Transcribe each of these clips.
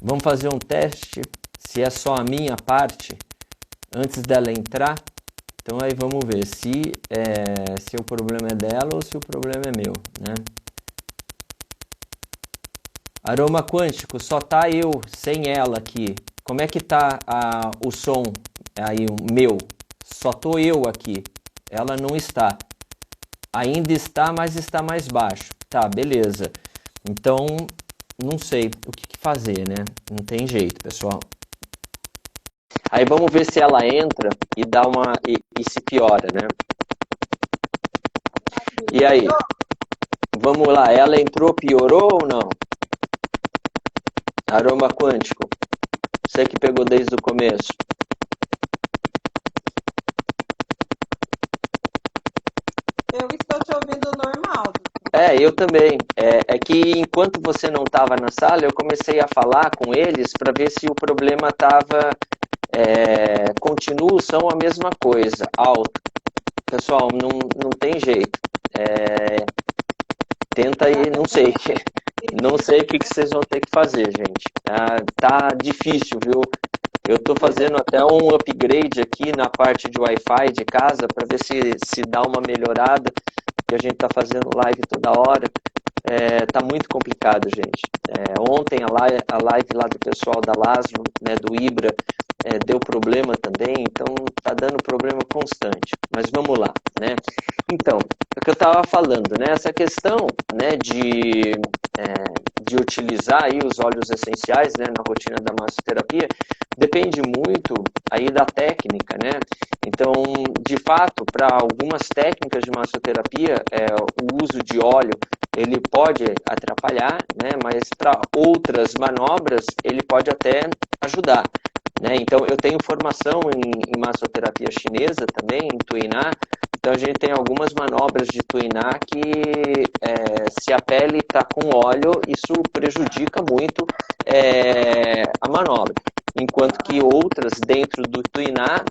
Vamos fazer um teste, se é só a minha parte, antes dela entrar. Então aí vamos ver se o problema é dela ou se o problema é meu, né? Aroma quântico, só tá eu, sem ela aqui. Como é que tá o som aí, o meu? Só tô eu aqui, ela não está. Ainda está, mas está mais baixo. Tá, beleza. Então, não sei o que fazer, né? Não tem jeito, pessoal. Aí vamos ver se ela entra e dá e se piora, né? E aí? Vamos lá, ela entrou, piorou ou não? Aroma quântico. Você que pegou desde o começo. Eu estou te ouvindo normal. Eu também. É que enquanto você não estava na sala, eu comecei a falar com eles para ver se o problema estava... continua o som a mesma coisa, alto. Pessoal, não tem jeito. Tenta aí, não sei. Não sei o que vocês vão ter que fazer, gente. Tá difícil, viu? Eu estou fazendo até um upgrade aqui na parte de Wi-Fi de casa para ver se dá uma melhorada, que a gente está fazendo live toda hora. Tá muito complicado, gente. Ontem a live lá do pessoal da Laszlo, né, do Ibra, deu problema também, então tá dando problema constante. Mas vamos lá, né? Então, o que eu estava falando, né? Essa questão, né, de utilizar aí os óleos essenciais, né, na rotina da massoterapia, depende muito aí da técnica, né? Então, de fato, para algumas técnicas de massoterapia, o uso de óleo ele pode atrapalhar, né? Mas para outras manobras ele pode até ajudar. Né? Então, eu tenho formação em massoterapia chinesa também, em Tuiná. Então, a gente tem algumas manobras de Tuiná que, se a pele está com óleo, isso prejudica muito a manobra. Enquanto que outras, dentro do Tuiná,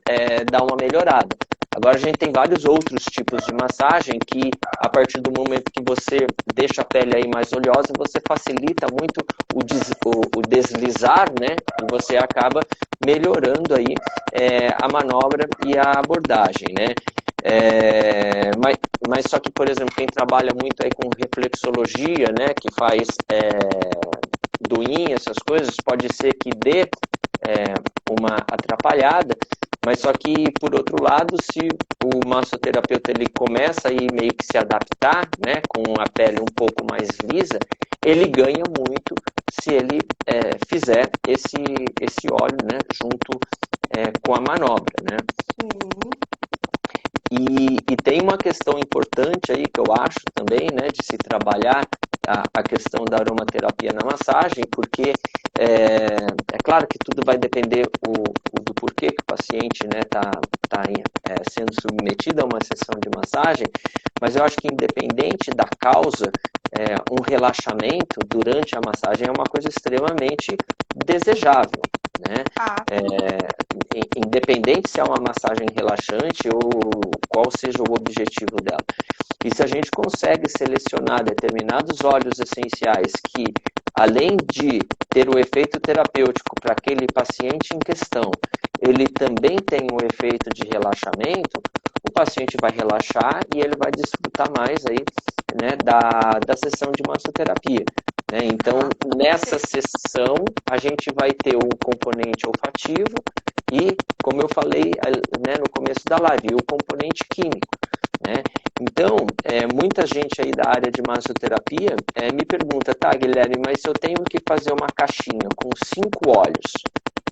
dá uma melhorada. Agora, a gente tem vários outros tipos de massagem que, a partir do momento que você deixa a pele aí mais oleosa, você facilita muito o deslizar, né? E você acaba melhorando aí a manobra e a abordagem, né? Mas só que, por exemplo, quem trabalha muito aí com reflexologia, né? Que faz doinha, essas coisas, pode ser que dê uma atrapalhada, mas só que, por outro lado, se o massoterapeuta ele começa aí meio que se adaptar, né, com a pele um pouco mais lisa, ele ganha muito se ele fizer esse óleo, né, junto com a manobra, né? E tem uma questão importante aí que eu acho também, né, de se trabalhar a questão da aromaterapia na massagem, porque é claro que tudo vai depender do porquê que o paciente tá sendo submetido a uma sessão de massagem, mas eu acho que independente da causa, um relaxamento durante a massagem é uma coisa extremamente desejável, né? Independente se é uma massagem relaxante ou qual seja o objetivo dela. E se a gente consegue selecionar determinados óleos essenciais que, além de ter o efeito terapêutico para aquele paciente em questão, ele também tem um efeito de relaxamento, o paciente vai relaxar e ele vai desfrutar mais aí, né, da sessão de massoterapia. Né? Então, nessa sessão, a gente vai ter o componente olfativo e, como eu falei, né, no começo da live, o componente químico. Né? Então, muita gente aí da área de massoterapia me pergunta, tá, Guilherme, mas se eu tenho que fazer uma caixinha com 5 óleos,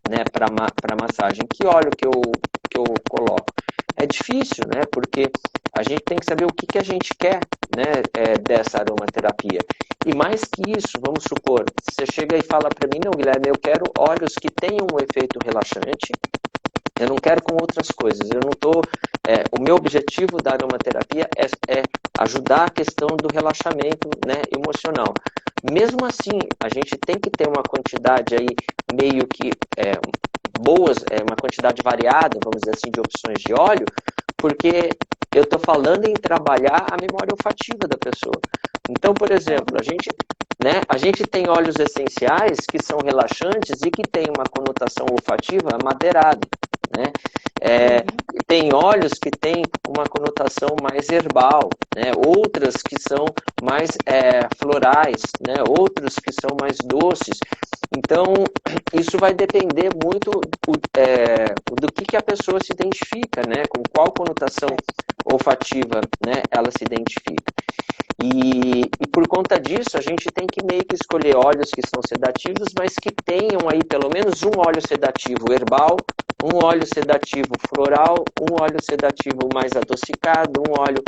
né, para massagem, que óleo que eu coloco? É difícil, né, porque a gente tem que saber o que a gente quer, né, dessa aromaterapia. E mais que isso, vamos supor, você chega e fala para mim, não, Guilherme, eu quero óleos que tenham um efeito relaxante, eu não quero com outras coisas, eu não estou... o meu objetivo da aromaterapia é ajudar a questão do relaxamento, né, emocional. Mesmo assim, a gente tem que ter uma quantidade aí meio que boas, uma quantidade variada, vamos dizer assim, de opções de óleo, porque eu estou falando em trabalhar a memória olfativa da pessoa. Então, por exemplo, a gente né? A gente tem óleos essenciais que são relaxantes e que têm uma conotação olfativa amadeirada, né? Tem óleos que têm uma conotação mais herbal, né? Outras que são mais florais, né? Outros que são mais doces. Então, isso vai depender muito do que a pessoa se identifica, né? Com qual conotação olfativa, né, ela se identifica. E por conta disso, a gente tem que meio que escolher óleos que são sedativos, mas que tenham aí pelo menos um óleo sedativo herbal, um óleo sedativo floral, um óleo sedativo mais adocicado, um óleo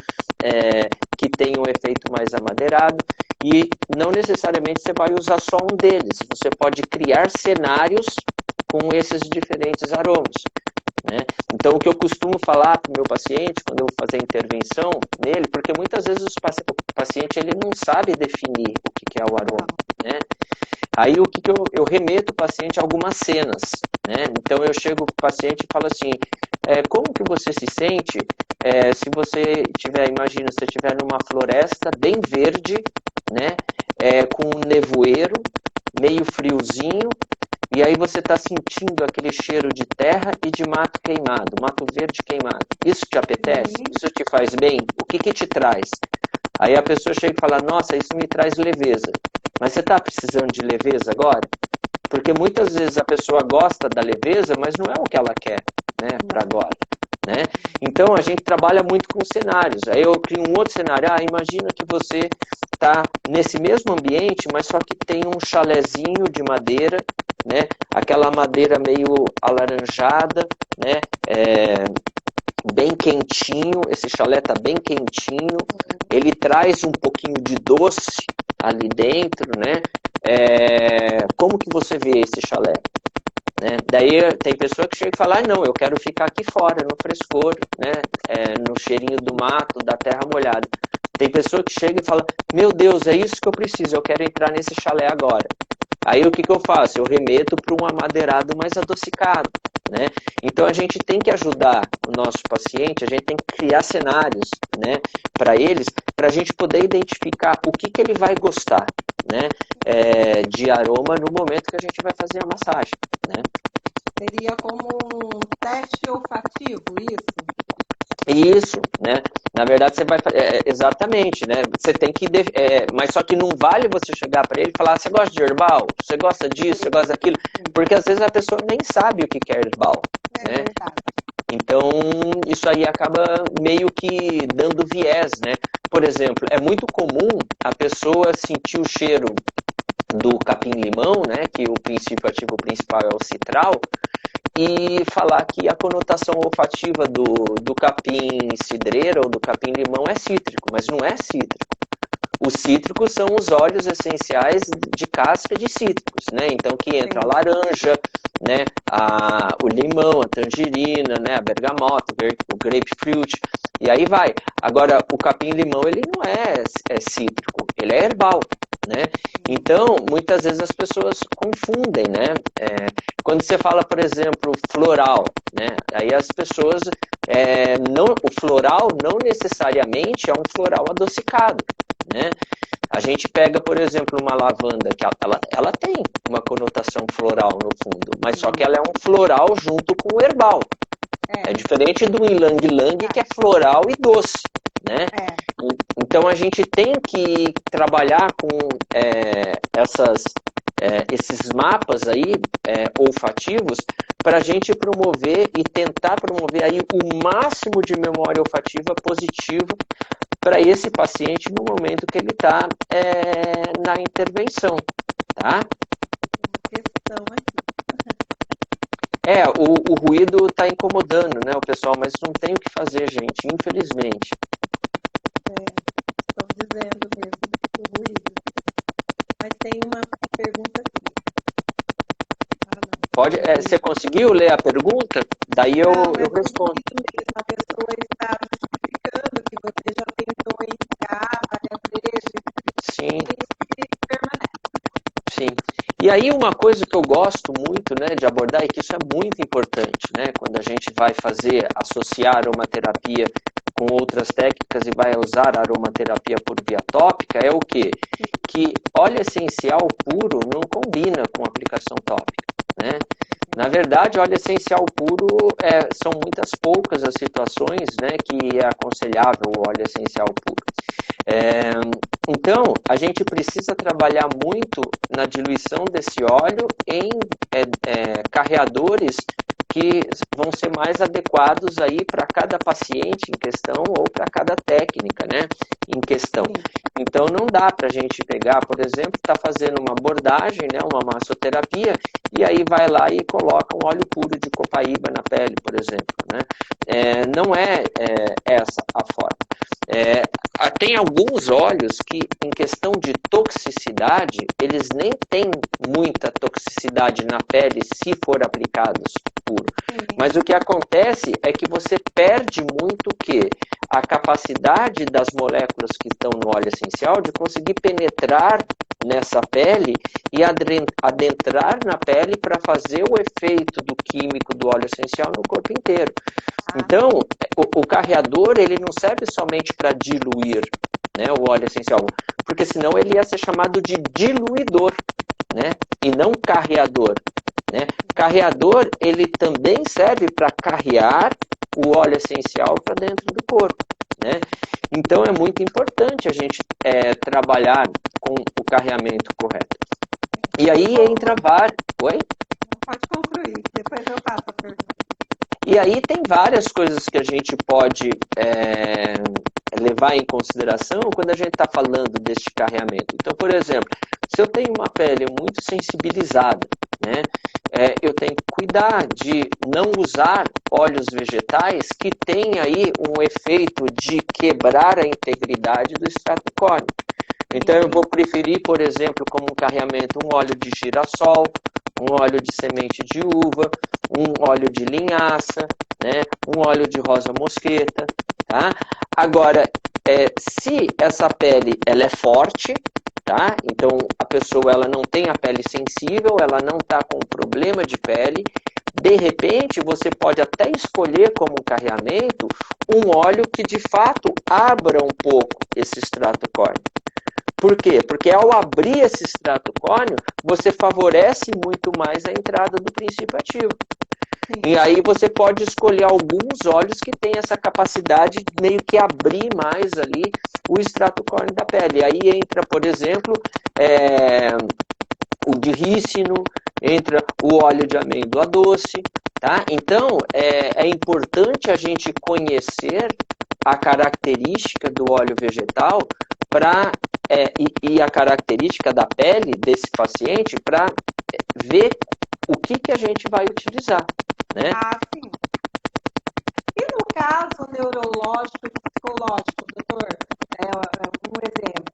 que tenha um efeito mais amadeirado. E não necessariamente você vai usar só um deles. Você pode criar cenários com esses diferentes aromas, né? Então, o que eu costumo falar para o meu paciente, quando eu vou fazer a intervenção nele, porque muitas vezes o paciente ele não sabe definir o que é o aroma, né? Aí, o que eu remeto o paciente a algumas cenas, né? Então, eu chego para o paciente e falo assim, como que você se sente se você tiver, imagina, se você estiver numa floresta bem verde, né? Com um nevoeiro, meio friozinho, e aí você está sentindo aquele cheiro de terra e de mato queimado, mato verde queimado. Isso te apetece? Isso te faz bem? O que te traz? Aí a pessoa chega e fala, nossa, isso me traz leveza. Mas você está precisando de leveza agora? Porque muitas vezes a pessoa gosta da leveza, mas não é o que ela quer, né, para agora. Né? Então a gente trabalha muito com cenários. Aí eu crio um outro cenário. Imagina que você está nesse mesmo ambiente, mas só que tem um chalezinho de madeira, né? Aquela madeira meio alaranjada, né? Bem quentinho. Esse chalé está bem quentinho. Ele traz um pouquinho de doce ali dentro, né? Como que você vê esse chalé? Né? Daí tem pessoa que chega e fala, não, eu quero ficar aqui fora, no frescor, né? No cheirinho do mato, da terra molhada. Tem pessoa que chega e fala, meu Deus, é isso que eu preciso, eu quero entrar nesse chalé agora. Aí o que eu faço? Eu remeto para um amadeirado mais adocicado, né? Então a gente tem que ajudar o nosso paciente, a gente tem que criar cenários, né, para eles, para a gente poder identificar o que ele vai gostar, né, de aroma no momento que a gente vai fazer a massagem, né? Seria como um teste olfativo, isso? Isso, né? Na verdade, você vai exatamente, né? Você tem que, mas só que não vale você chegar para ele e falar, você gosta de herbal? Você gosta disso? Você gosta daquilo? Porque às vezes a pessoa nem sabe o que é herbal, né? Verdade. Então, isso aí acaba meio que dando viés, né? Por exemplo, é muito comum a pessoa sentir o cheiro do capim-limão, né? Que o princípio ativo principal é o citral, e falar que a conotação olfativa do capim-cidreira ou do capim-limão é cítrico, mas não é cítrico. Os cítricos são os óleos essenciais de casca de cítricos, né? Então, que entra a laranja, né? O limão, a tangerina, né? A bergamota, o grapefruit, e aí vai. Agora, o capim-limão, ele não é cítrico, ele é herbal, né? Então, muitas vezes as pessoas confundem, né? Quando você fala, por exemplo, floral, né? Aí as pessoas, o floral não necessariamente é um floral adocicado, né? A gente pega, por exemplo, uma lavanda, que ela tem uma conotação floral no fundo, mas só que ela é um floral junto com o herbal. É diferente do ylang-ylang, que é floral e doce, né? Então a gente tem que trabalhar com esses mapas aí olfativos para a gente promover e tentar promover aí o máximo de memória olfativa positiva para esse paciente no momento que ele está na intervenção, tá? Questão aqui. O ruído está incomodando, né, o pessoal, mas não tem o que fazer, gente, infelizmente. Estou dizendo mesmo o ruído. Mas tem uma pergunta aqui. Pode, você conseguiu ler a pergunta? Daí eu respondo. Mesmo. A pessoa está justificando que você já tentou indicar várias vezes. Sim. E permanece. Sim. E aí uma coisa que eu gosto muito, né, de abordar, e que isso é muito importante, né, quando a gente vai associar aromaterapia com outras técnicas e vai usar a aromaterapia por via tópica, é o quê? que óleo essencial puro não combina com aplicação tópica, né? Na verdade, óleo essencial puro são muitas poucas as situações, né, que é aconselhável o óleo essencial puro. Então, a gente precisa trabalhar muito na diluição desse óleo em carreadores que vão ser mais adequados aí para cada paciente em questão ou para cada técnica, né, em questão. Então, não dá para a gente pegar, por exemplo, está fazendo uma abordagem, né, uma massoterapia, e aí vai lá e coloca um óleo puro de copaíba na pele, por exemplo, né? Não é essa a forma. Tem alguns óleos que, em questão de toxicidade, eles nem têm muita toxicidade na pele se for aplicados puro. Mas o que acontece é que você perde muito o quê? A capacidade das moléculas que estão no óleo essencial de conseguir penetrar nessa pele e adentrar na pele para fazer o efeito do químico do óleo essencial no corpo inteiro. Então, o carreador, ele não serve somente para diluir, né, o óleo essencial, porque senão ele ia ser chamado de diluidor, né, e não carreador, né? Carreador, ele também serve para carrear o óleo essencial para dentro do corpo, né? Então, é muito importante a gente trabalhar com o carreamento correto. E aí entra vários... Oi? Pode concluir, depois eu passo a pergunta. E aí tem várias coisas que a gente pode levar em consideração quando a gente está falando deste carreamento. Então, por exemplo, se eu tenho uma pele muito sensibilizada, né, eu tenho que cuidar de não usar óleos vegetais que têm aí um efeito de quebrar a integridade do extrato córneo. Então, eu vou preferir, por exemplo, como um carreamento, um óleo de girassol, um óleo de semente de uva, um óleo de linhaça, né, um óleo de rosa mosqueta, tá? Agora, se essa pele ela é forte, tá? Então, a pessoa ela não tem a pele sensível, ela não está com problema de pele, de repente, você pode até escolher como carreamento um óleo que, de fato, abra um pouco esse extrato córneo. Por quê? Porque ao abrir esse extrato córneo, você favorece muito mais a entrada do princípio ativo. Sim. E aí você pode escolher alguns óleos que têm essa capacidade de meio que abrir mais ali o extrato córneo da pele. E aí entra, por exemplo, o de rícino, entra o óleo de amêndoa doce, tá? Então, é importante a gente conhecer a característica do óleo vegetal e a característica da pele desse paciente para ver o que a gente vai utilizar, né? Ah, sim. E no caso neurológico e psicológico, doutor, um exemplo,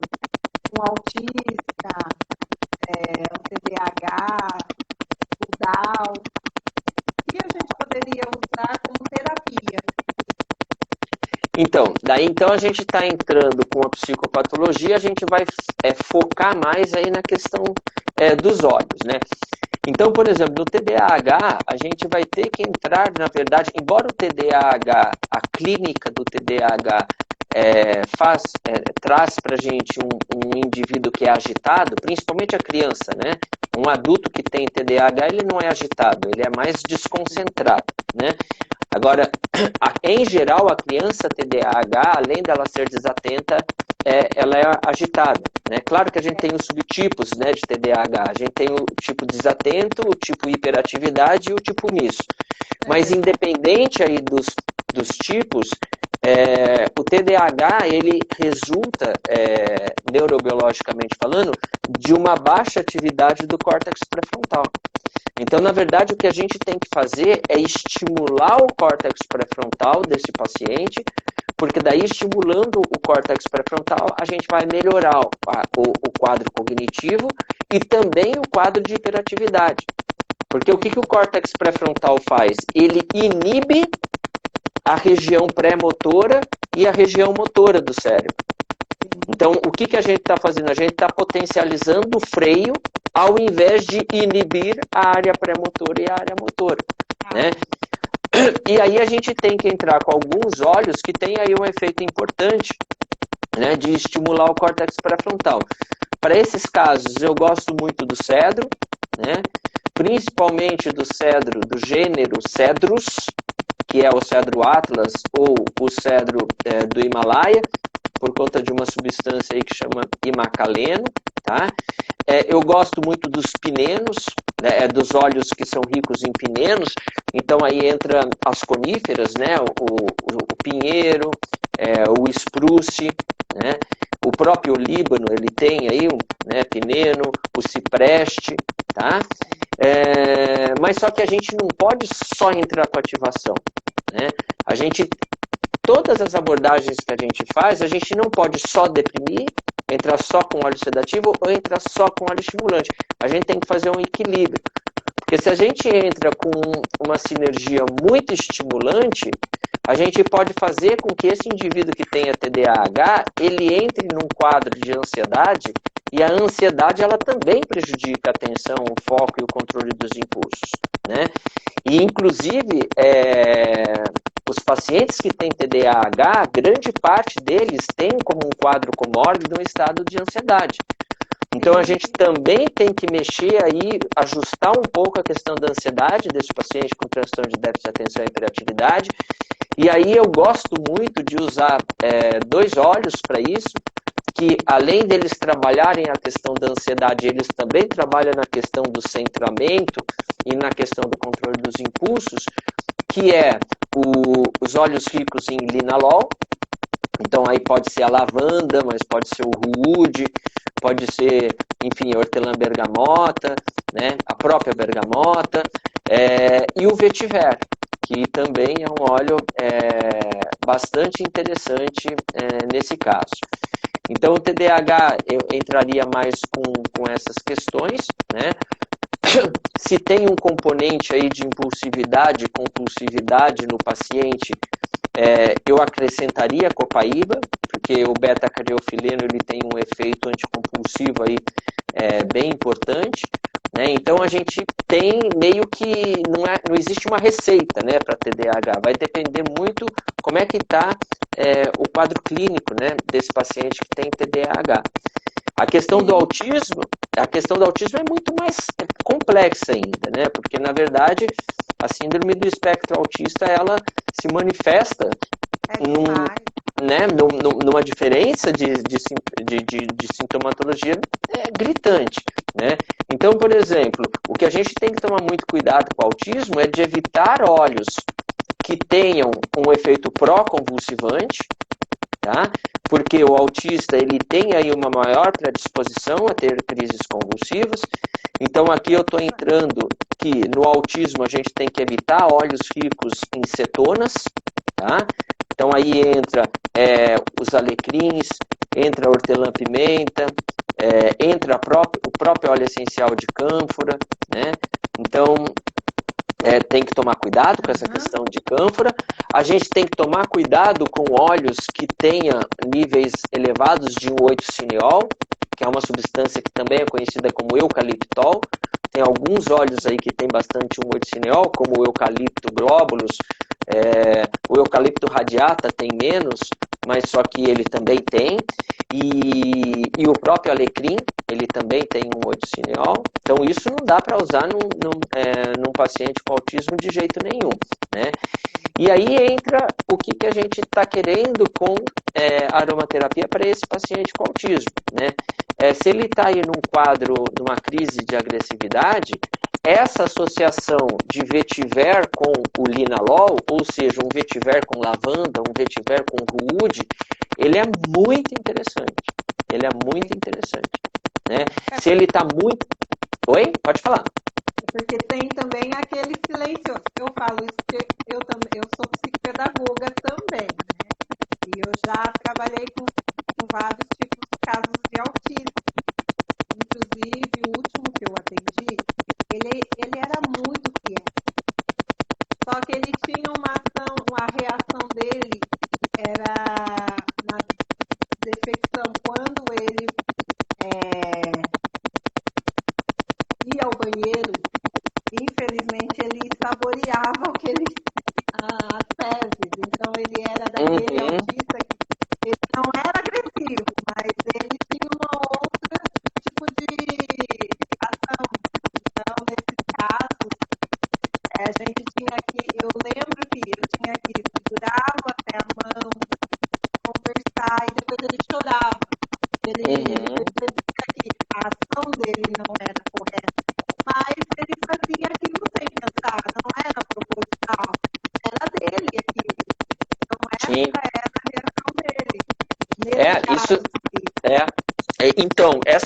um autista, um TDAH, o Down, o que a gente poderia usar como terapia? Então a gente está entrando com a psicopatologia, a gente vai focar mais aí na questão dos olhos, né? Então, por exemplo, no TDAH, a gente vai ter que entrar, na verdade, embora o TDAH, a clínica do TDAH traz para a gente um indivíduo que é agitado, principalmente a criança, né? Um adulto que tem TDAH, ele não é agitado, ele é mais desconcentrado, né? Agora, em geral, a criança TDAH, além dela ser desatenta, ela é agitada, né? Claro que a gente tem os subtipos, né, de TDAH. A gente tem o tipo desatento, o tipo hiperatividade e o tipo omisso. Mas independente aí dos tipos, o TDAH, ele resulta, neurobiologicamente falando, de uma baixa atividade do córtex pré-frontal. Então, na verdade, o que a gente tem que fazer é estimular o córtex pré-frontal desse paciente, porque daí, estimulando o córtex pré-frontal, a gente vai melhorar o quadro cognitivo e também o quadro de hiperatividade. Porque o que o córtex pré-frontal faz? Ele inibe a região pré-motora e a região motora do cérebro. Então, o que a gente está fazendo? A gente está potencializando o freio ao invés de inibir a área pré-motora e a área motora, né? E aí a gente tem que entrar com alguns óleos que têm aí um efeito importante, né, de estimular o córtex pré-frontal. Para esses casos, eu gosto muito do cedro, né? Principalmente do cedro do gênero Cedrus, que é o cedro Atlas ou o cedro do Himalaia, por conta de uma substância aí que chama imacaleno, tá? Eu gosto muito dos pinenos, né, dos óleos que são ricos em pinenos, então aí entra as coníferas, né, o pinheiro, o espruce, né, o próprio Líbano, ele tem aí, né, pineno, o cipreste, tá? Mas só que a gente não pode só entrar com ativação, né? Todas as abordagens que a gente faz, a gente não pode só deprimir, entrar só com óleo sedativo ou entrar só com óleo estimulante. A gente tem que fazer um equilíbrio. Porque se a gente entra com uma sinergia muito estimulante, a gente pode fazer com que esse indivíduo que tenha TDAH, ele entre num quadro de ansiedade, e a ansiedade ela também prejudica a atenção, o foco e o controle dos impulsos, né? E, inclusive, os pacientes que têm TDAH, grande parte deles tem como um quadro comórbido um estado de ansiedade. Então, a gente também tem que mexer aí, ajustar um pouco a questão da ansiedade desse paciente com transtorno de déficit de atenção e hiperatividade. E aí eu gosto muito de usar dois óleos para isso, que além deles trabalharem a questão da ansiedade, eles também trabalham na questão do centramento e na questão do controle dos impulsos, que é os óleos ricos em linalol. Então aí pode ser a lavanda, mas pode ser o rude, pode ser, enfim, a hortelã-bergamota, né, a própria bergamota, e o vetiver, que também é um óleo bastante interessante nesse caso. Então o TDAH eu entraria mais com essas questões, né? Se tem um componente aí de impulsividade, compulsividade no paciente, eu acrescentaria a copaíba, porque o beta-cariofileno ele tem um efeito anticompulsivo aí, bem importante, né? Então a gente tem meio que não existe uma receita, né, para TDAH, vai depender muito como é que está o quadro clínico, né, desse paciente que tem TDAH. A questão do autismo é muito mais complexa ainda, né? Porque, na verdade, a síndrome do espectro autista, ela se manifesta numa diferença de sintomatologia gritante, né? Então, por exemplo, o que a gente tem que tomar muito cuidado com o autismo é de evitar óleos que tenham um efeito pró-convulsivante, tá? Porque o autista ele tem aí uma maior predisposição a ter crises convulsivas. Então aqui eu estou entrando que no autismo a gente tem que evitar óleos ricos em cetonas, tá? Então aí entra os alecrins, entra a hortelã-pimenta, entra o próprio óleo essencial de cânfora, né? Então tem que tomar cuidado com essa questão de cânfora. A gente tem que tomar cuidado com óleos que tenham níveis elevados de 1,8-cineol, que é uma substância que também é conhecida como eucaliptol. Tem alguns óleos aí que tem bastante 1,8-cineol, como o eucalipto globulus, o eucalipto radiata tem menos, mas só que ele também tem. E o próprio alecrim, ele também tem 1,8-cineol. Então, isso não dá para usar num paciente com autismo de jeito nenhum, né? E aí entra o que a gente está querendo com aromaterapia para esse paciente com autismo, né? Se ele está aí num quadro, numa crise de agressividade, essa associação de vetiver com o linalol, ou seja, um vetiver com lavanda, um vetiver com rude, ele é muito interessante. Ele é muito interessante, né? Se ele está muito... Oi? Pode falar. Porque tem também aquele silencioso. Eu falo isso porque eu sou psicopedagoga também, né? E eu já trabalhei com vários tipos de casos de autismo. Inclusive, o último que eu atendi, ele era muito quieto. Só que ele tinha a reação dele era na defecção. Quando ele ia ao banheiro, infelizmente ele saboreava o que ele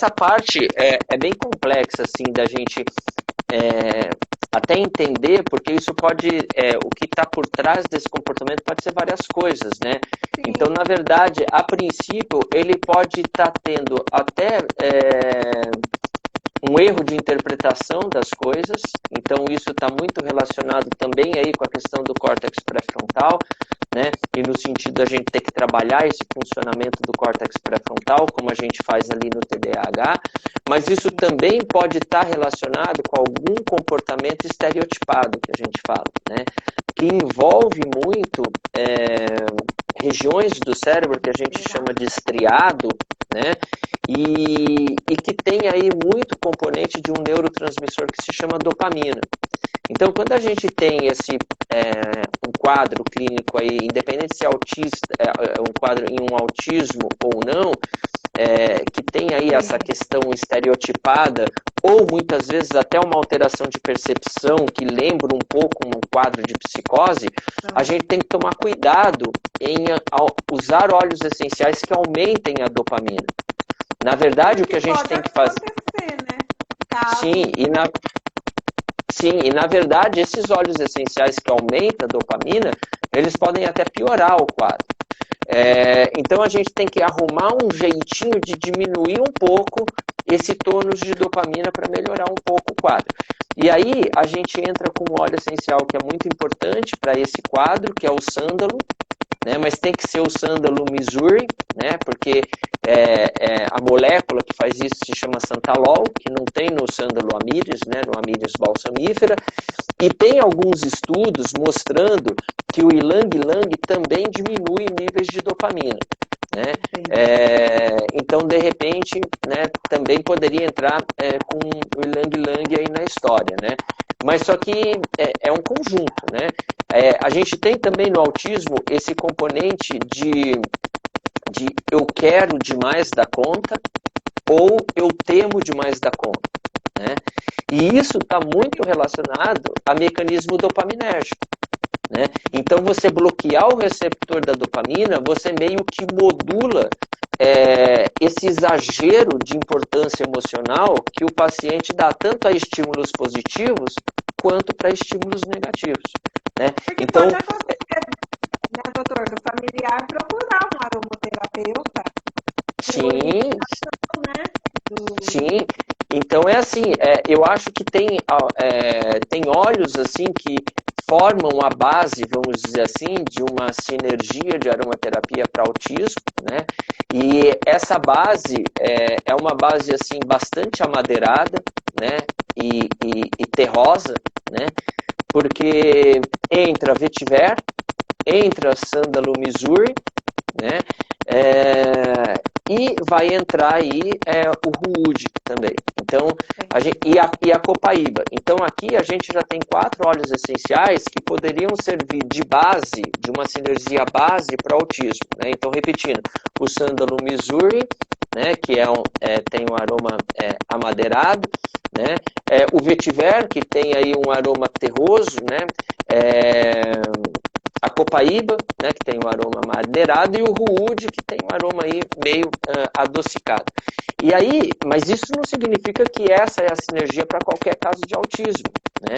essa parte é bem complexa, assim, da gente até entender, porque isso pode, o que está por trás desse comportamento pode ser várias coisas, né? Sim. Então, na verdade, a princípio, ele pode estar tendo até um erro de interpretação das coisas, então isso está muito relacionado também aí com a questão do córtex pré-frontal, né? E no sentido da gente ter que trabalhar esse funcionamento do córtex pré-frontal, como a gente faz ali no TDAH, mas isso também pode estar relacionado com algum comportamento estereotipado, que a gente fala, né? Que envolve muito regiões do cérebro que a gente chama de estriado, né? E que tem aí muito componente de um neurotransmissor que se chama dopamina. Então, quando a gente tem um quadro clínico aí, independente se é autista, um quadro em um autismo ou não, que tem aí essa questão estereotipada, ou muitas vezes até uma alteração de percepção que lembra um pouco um quadro de psicose, a gente tem que tomar cuidado em usar óleos essenciais que aumentem a dopamina. Na verdade, o que a gente tem que fazer... Né? Sim, e na verdade, esses óleos essenciais que aumentam a dopamina, eles podem até piorar o quadro. Então, a gente tem que arrumar um jeitinho de diminuir um pouco esse tônus de dopamina para melhorar um pouco o quadro. E aí, a gente entra com um óleo essencial que é muito importante para esse quadro, que é o sândalo, né? Mas tem que ser o sândalo Missouri, né? Porque a molécula que faz isso se chama santalol, que não tem no sândalo amíris, né? No amíris balsamífera, e tem alguns estudos mostrando que o ylang-ylang também diminui níveis de dopamina, né? Então, de repente, né, também poderia entrar com o ylang-ylang aí na história, né? Mas só que é um conjunto, né? A gente tem também no autismo esse componente de eu quero demais da conta ou eu temo demais da conta, né? E isso está muito relacionado a mecanismo dopaminérgico, né? Então, você bloquear o receptor da dopamina, você meio que modula esse exagero de importância emocional que o paciente dá tanto a estímulos positivos quanto para estímulos negativos, né? Então, pode acontecer, né, doutor, do familiar procurar um aromaterapeuta. Sim, né? Sim. Então eu acho que tem óleos assim que formam a base, vamos dizer assim, de uma sinergia de aromaterapia para autismo, né? E essa base é uma base assim bastante amadeirada, né? E terrosa, né? Porque entra vetiver, entra sândalo Missouri, né? E vai entrar aí o ruúde também. Então, e a copaíba. Então, aqui a gente já tem 4 óleos essenciais que poderiam servir de base, de uma sinergia base para autismo, né? Então, repetindo, o sândalo Missouri, né, que tem um aroma amadeirado, né? O vetiver, que tem aí um aroma terroso, né? A copaíba, né, que tem um aroma madeirado, e o ruúde, que tem um aroma aí meio adocicado. E aí, mas isso não significa que essa é a sinergia para qualquer caso de autismo, né?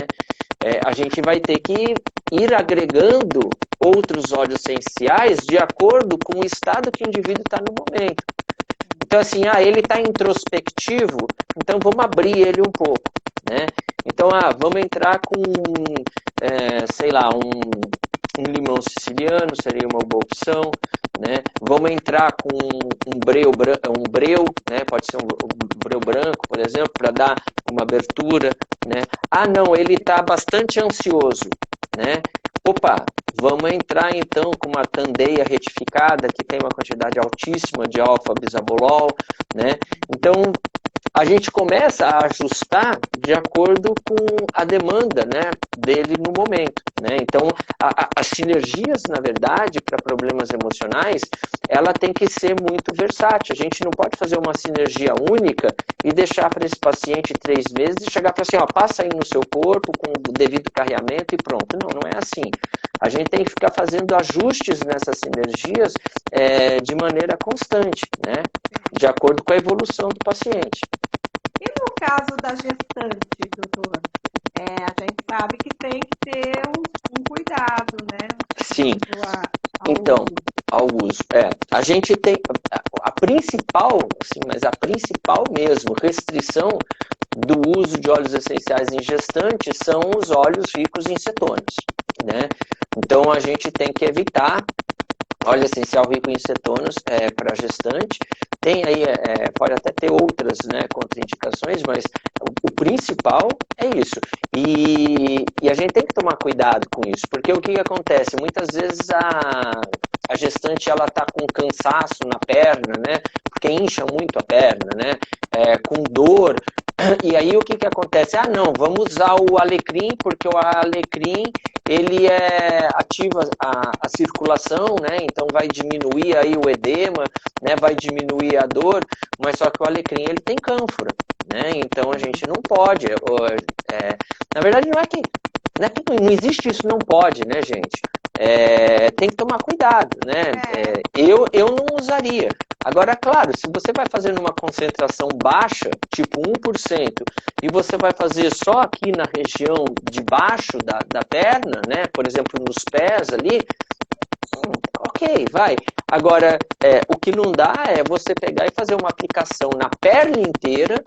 A gente vai ter que ir agregando outros óleos essenciais de acordo com o estado que o indivíduo está no momento. Então, assim, ele está introspectivo, então vamos abrir ele um pouco, né? Então, vamos entrar com, sei lá, um limão siciliano seria uma boa opção, né? Vamos entrar com um breu, né? Pode ser um breu branco, por exemplo, para dar uma abertura, né? Não, ele está bastante ansioso, né? Opa, vamos entrar então com uma candeia retificada que tem uma quantidade altíssima de alfa-bisabolol, né? Então, a gente começa a ajustar de acordo com a demanda, né, dele no momento, né? Então, as sinergias, na verdade, para problemas emocionais, ela tem que ser muito versátil. A gente não pode fazer uma sinergia única e deixar para esse paciente 3 meses e chegar para assim, passa aí no seu corpo com o devido carreamento e pronto. Não é assim. A gente tem que ficar fazendo ajustes nessas sinergias de maneira constante, né? De acordo com a evolução do paciente. E no caso da gestante, doutor, a gente sabe que tem que ter um cuidado, né? Sim. Então, ao uso. A gente tem a principal, assim, mas a principal mesmo restrição do uso de óleos essenciais em gestantes são os óleos ricos em cetonas, né? Então a gente tem que evitar óleo essencial rico em cetonas para gestante. Tem aí, pode até ter outras, né, contraindicações, mas o principal é isso. E a gente tem que tomar cuidado com isso, porque o que acontece? Muitas vezes a gestante ela está com cansaço na perna, né? Porque incha muito a perna, né? Com dor. E aí o que acontece? Não, vamos usar o alecrim, porque o alecrim ele ativa a circulação, né? Então vai diminuir aí o edema, né? Vai diminuir a dor, mas só que o alecrim ele tem cânfora, né? Então a gente não pode. Na verdade não é que não existe isso, não pode, né, gente? Tem que tomar cuidado, né? Eu não usaria. Agora, claro, se você vai fazer numa concentração baixa, tipo 1%, e você vai fazer só aqui na região de baixo da perna, né? Por exemplo, nos pés ali, ok, vai. Agora, o que não dá é você pegar e fazer uma aplicação na perna inteira,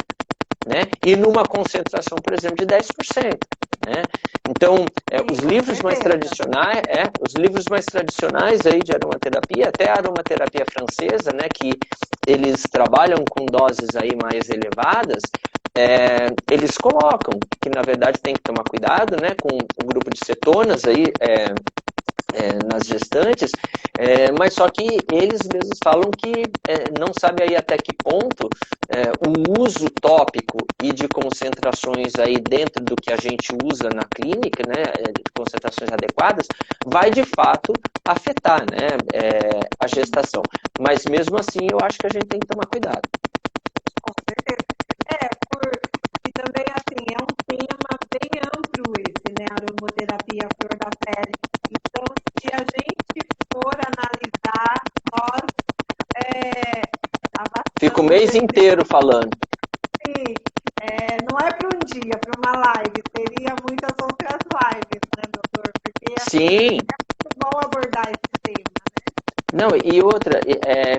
né? E numa concentração, por exemplo, de 10%. Né? Então, os livros mais tradicionais aí de aromaterapia, até a aromaterapia francesa, né, que eles trabalham com doses aí mais elevadas, eles colocam que, na verdade, tem que tomar cuidado, né, com o grupo de cetonas aí, nas gestantes, mas só que eles mesmos falam que não sabe aí até que ponto o uso tópico e de concentrações aí dentro do que a gente usa na clínica, né, de concentrações adequadas, vai de fato afetar, né, a gestação. Mas mesmo assim eu acho que a gente tem que tomar cuidado. Com certeza. E também assim, é um tema bem amplo esse, né, aromaterapia, flor da pele. Então, se a gente for analisar, nós fica o mês inteiro falando. Sim, não é para um dia, para uma live, seria muitas outras lives, né, doutor? Porque sim. É muito bom abordar esse tema, né? Não, e outra,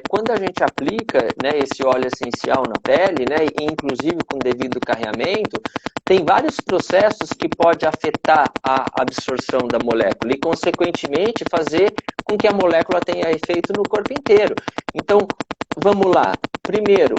quando a gente aplica, né, esse óleo essencial na pele, né, e inclusive com devido carreamento, tem vários processos que pode afetar a absorção da molécula e, consequentemente, fazer com que a molécula tenha efeito no corpo inteiro. Então, vamos lá. Primeiro,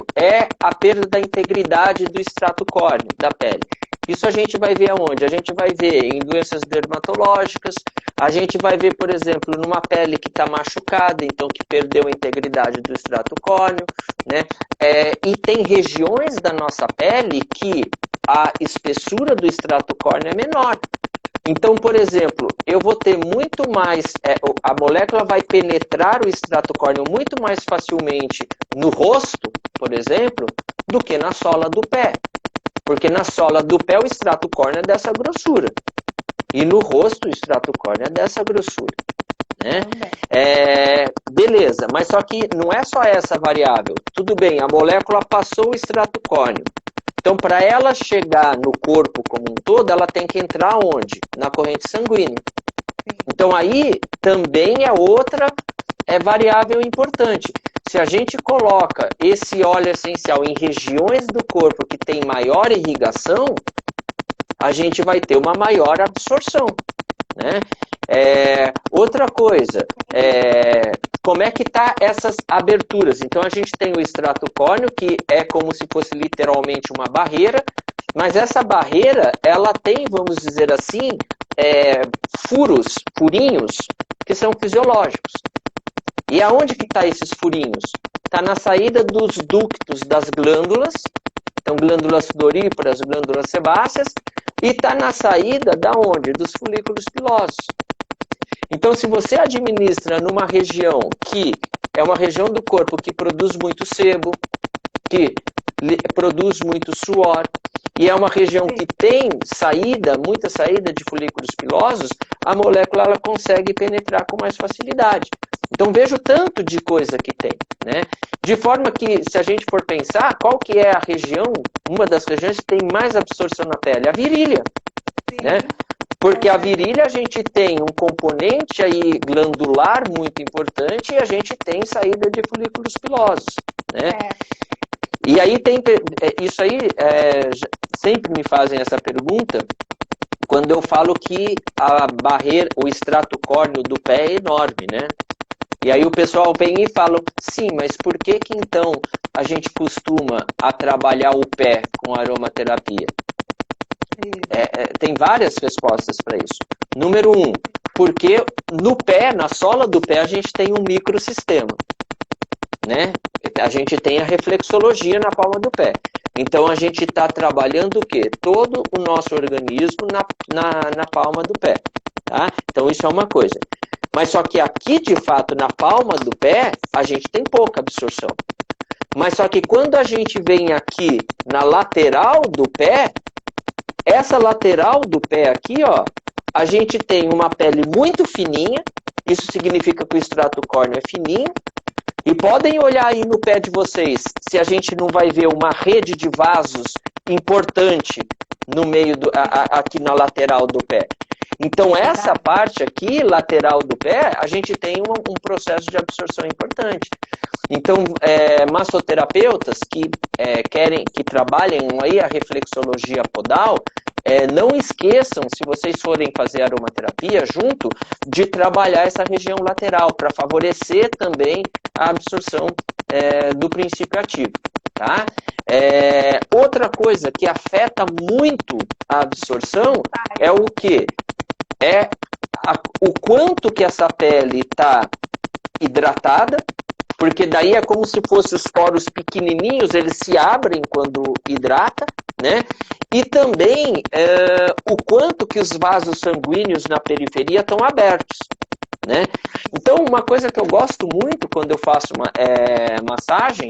a perda da integridade do extrato córneo da pele. Isso a gente vai ver aonde? A gente vai ver em doenças dermatológicas, a gente vai ver, por exemplo, numa pele que está machucada, então que perdeu a integridade do extrato córneo, né? E tem regiões da nossa pele que a espessura do extrato córneo é menor. Então, por exemplo, eu vou ter muito mais, a molécula vai penetrar o extrato córneo muito mais facilmente no rosto, por exemplo, do que na sola do pé. Porque na sola do pé o extrato córneo é dessa grossura. E no rosto o extrato córneo é dessa grossura. Né? Beleza, mas só que não é só essa variável. Tudo bem, a molécula passou o extrato córneo. Então, para ela chegar no corpo como um todo, ela tem que entrar onde? Na corrente sanguínea. Então, aí também é outra variável importante. Se a gente coloca esse óleo essencial em regiões do corpo que tem maior irrigação, a gente vai ter uma maior absorção. Né? Outra coisa, como é que tá essas aberturas? Então a gente tem o extrato córneo, que é como se fosse literalmente uma barreira, mas essa barreira, ela tem, vamos dizer assim, furinhos, que são fisiológicos. E aonde que está esses furinhos? Está na saída dos ductos das glândulas, então glândulas sudoríparas, glândulas sebáceas, e está na saída da onde? Dos folículos pilosos. Então, se você administra numa região que é uma região do corpo que produz muito sebo, que produz muito suor, e é uma região que tem saída, muita saída de folículos pilosos, a molécula ela consegue penetrar com mais facilidade. Então veja o tanto de coisa que tem, né? De forma que, se a gente for pensar, qual que é a região, uma das regiões que tem mais absorção na pele? A virilha, né? Porque a virilha a gente tem um componente aí glandular muito importante e a gente tem saída de folículos pilosos, né? E aí tem, isso aí, sempre me fazem essa pergunta quando eu falo que a barreira, o extrato córneo do pé é enorme, né? E aí o pessoal vem e fala, sim, mas por que que então a gente costuma a trabalhar o pé com aromaterapia? Tem várias respostas para isso. Número 1, porque no pé, na sola do pé, a gente tem um microsistema, né? A gente tem a reflexologia na palma do pé. Então a gente está trabalhando o quê? Todo o nosso organismo na palma do pé, tá? Então isso é uma coisa. Mas só que aqui, de fato, na palma do pé, a gente tem pouca absorção. Mas só que quando a gente vem aqui na lateral do pé, essa lateral do pé aqui, ó, a gente tem uma pele muito fininha, isso significa que o extrato córneo é fininho, e podem olhar aí no pé de vocês, se a gente não vai ver uma rede de vasos importante no meio, aqui na lateral do pé. Então, essa parte aqui, lateral do pé, a gente tem um processo de absorção importante. Então, massoterapeutas que trabalhem aí a reflexologia podal, não esqueçam, se vocês forem fazer aromaterapia junto, de trabalhar essa região lateral, para favorecer também a absorção do princípio ativo. Tá? Outra coisa que afeta muito a absorção é o quê? O quanto que essa pele está hidratada, porque daí é como se fossem os poros pequenininhos, eles se abrem quando hidrata, né? E também o quanto que os vasos sanguíneos na periferia estão abertos, né? Então, uma coisa que eu gosto muito quando eu faço massagem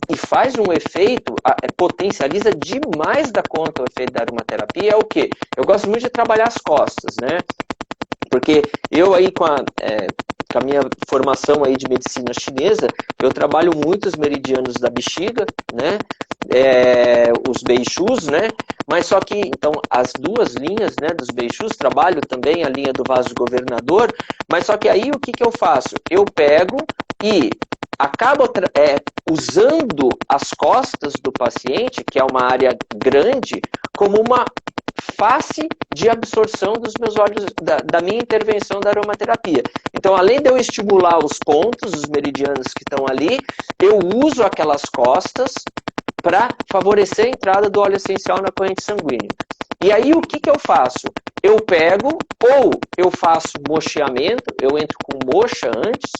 e faz um efeito, potencializa demais da conta o efeito da aromaterapia, é o quê? Eu gosto muito de trabalhar as costas, né? Porque eu aí com a minha formação aí de medicina chinesa, eu trabalho muito os meridianos da bexiga, né? Os beixus, né? Mas só que, então, as duas linhas, né, dos beixus, trabalho também a linha do vaso governador, mas só que aí o que eu faço? Eu pego e acabo usando as costas do paciente, que é uma área grande, como uma face de absorção dos meus olhos, da minha intervenção da aromaterapia. Então, além de eu estimular os pontos, os meridianos que estão ali, eu uso aquelas costas para favorecer a entrada do óleo essencial na corrente sanguínea. E aí, o que eu faço? Eu pego, ou eu faço mocheamento, eu entro com mocha antes.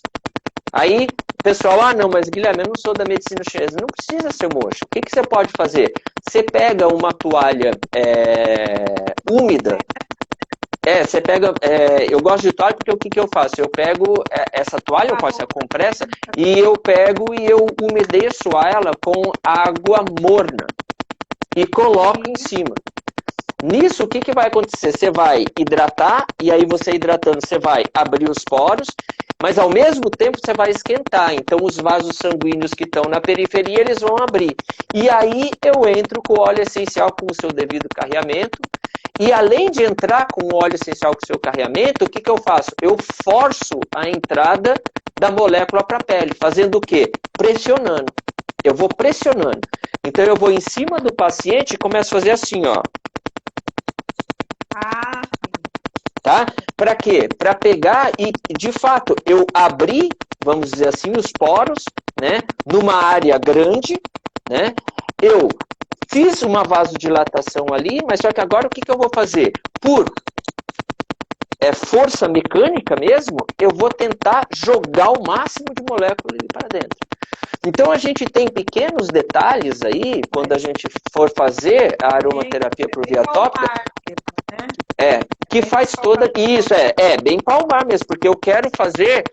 Aí, pessoal, não, mas Guilherme, eu não sou da medicina chinesa. Não precisa ser mocha. O que você pode fazer? Você pega uma toalha úmida. Você pega... eu gosto de toalha porque o que eu faço? Eu pego essa toalha, pode ser a compressa, e eu pego e eu umedeço ela com água morna. E coloco em cima. Nisso, o que vai acontecer? Você vai hidratar, e aí você hidratando, você vai abrir os poros, mas ao mesmo tempo você vai esquentar. Então, os vasos sanguíneos que estão na periferia, eles vão abrir. E aí eu entro com o óleo essencial com o seu devido carreamento. E além de entrar com o óleo essencial com o seu carreamento, o que eu faço? Eu forço a entrada da molécula para a pele. Fazendo o quê? Pressionando. Eu vou pressionando. Então, eu vou em cima do paciente e começo a fazer assim, ó. Tá? Para quê? Para pegar e, de fato, eu abri, vamos dizer assim, os poros, né? Numa área grande, né? Eu fiz uma vasodilatação ali, mas só que agora o que eu vou fazer? Por força mecânica mesmo, eu vou tentar jogar o máximo de molécula ali para dentro. Então, a gente tem pequenos detalhes aí, quando a gente for fazer a aromaterapia por via tópica, que faz toda... Isso, bem palmar mesmo, porque eu quero fazer